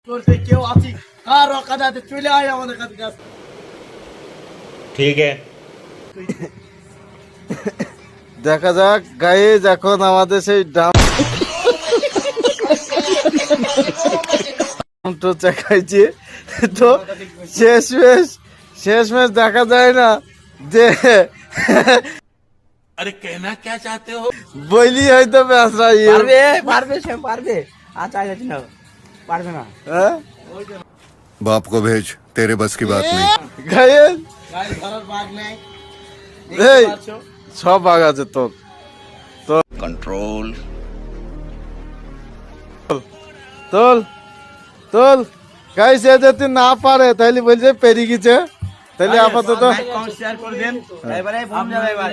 করতে কেউ আছি কার অকাদাতে চলে আয় আমাদের কাছে। ঠিক আছে দেখা যাক গাইজ, এখন আমাদের সেই ডাম তো চাকাইছে তো শেষ ম্যাচ দেখা যায় না যে अरे कहना क्या चाहते हो বইলি হয়তো বেসরা পারবে আচ্ছা যাচ্ছি না পারবে না। হ্যাঁ बाप को भेज तेरे बस की बात नहीं। গাইজ গাড়ি ধরার ভাগ নেই। এই সব ভাগ আছে তোর कंट्रोल তোল তোল গাইজ, এ যদি না পারে তাহলে বলছে পেরিয়ে গেছে, তাহলে আপাতত শেয়ার করে দেন। এবারে ফোন যাবে, এবার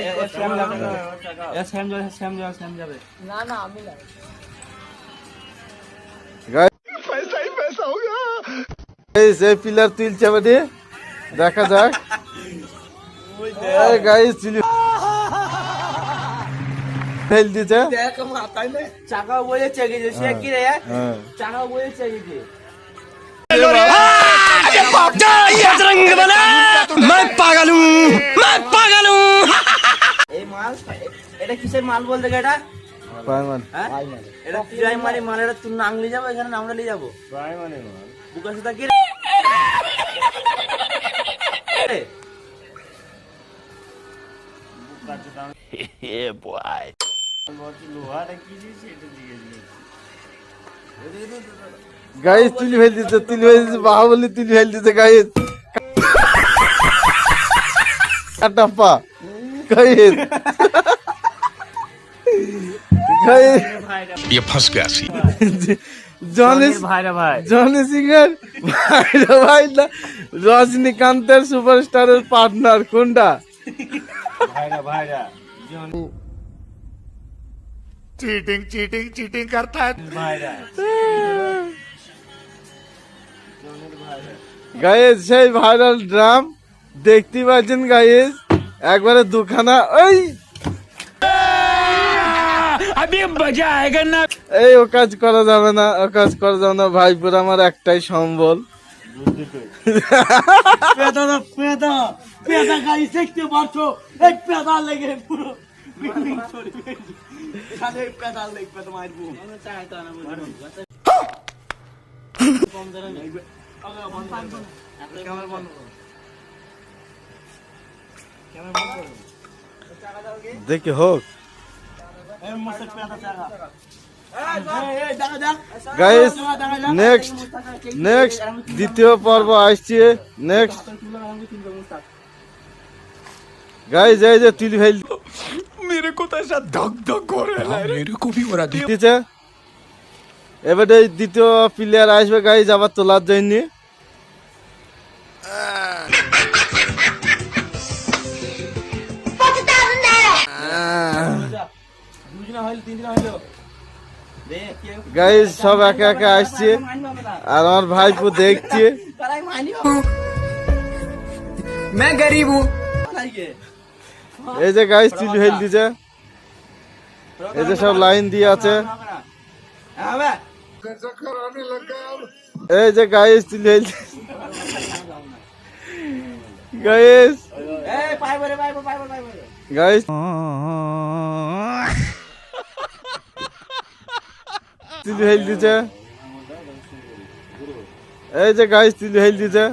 স্যাম যাবে, স্যাম যাবে। না না আমি না। গাইজ এই পিলার তুলছে বেটি, দেখা যাক। গাইজ তুলি ফেল দিছে। দেখ মাথায় না চাকা বলে চেগেছে সে কি রে হ্যাঁ চাকা বলে চেগেছে। এই মাল এটা কিসের মাল বলতে এটা পায়মান হ্যাঁ এটা প্রাইমারি মাল। এটা তুই নাম নিয়ে যাবো, এখানে আমরা নিয়ে যাবো প্রাইমারি মাল। বুকা সুতা কি রে গাইজ তুলি ফেল দিছে, বাহুবলি তুলি ফেল দিছে গাইজ। কাটাপ্পা গাইজ গাইজ ये फंस गया सी। জনি জনি সিং এর ভাই না, রজনীকান্তের সুপারস্টারের পার্টনার কোনটা? चीटिंग चीटिंग चीटिंग करता है। গাইজ সেই ভাইরাল ড্রাম দেখতে পাচ্ছেন গাইজ, একবারে দুখানা। ওই এই ও কাজ করা যাবে না, ও কাজ করা যাবে না ভাইপুর, আমার একটাই সম্বল। পেদা গাড়ি দেখতে পারছো, এই পেদা লেগে পুরো বিল্ডিং চড়ে গেছে। এখানে পেদা লেগে তো মারবো। চাইতো না বলবো কম ধরে নেই। ওকে বন্ধ করো, ক্যামেরা বন্ধ করো, ক্যামেরা বন্ধ করো। চাকা দাও কি দেখি হোক এই মস্ত পেদা চাকা। গাইস। নেক্সট দ্বিতীয় পর্ব আসছে। নেক্সট গাইস এই যে তুলি ফেল मेरे को तो ऐसा धक धक हो रहा है। मेरे को भी हो रहा है। দিছে। এবারে দ্বিতীয় প্লেয়ার আসবে গাইস আবার তোলার জন্য। গাইস সব একে একে আসছে আর আমার ভাইপু দেখছে। এই যে গাইস তুলি ফেল দিছে, এই যে সব লাইন দিয়ে আছে। এই যে গাইস তুলি ফেল গাইস গাইস তুলি ফেল দিছে। এই যে গাইস তুলি ফেল দিছে।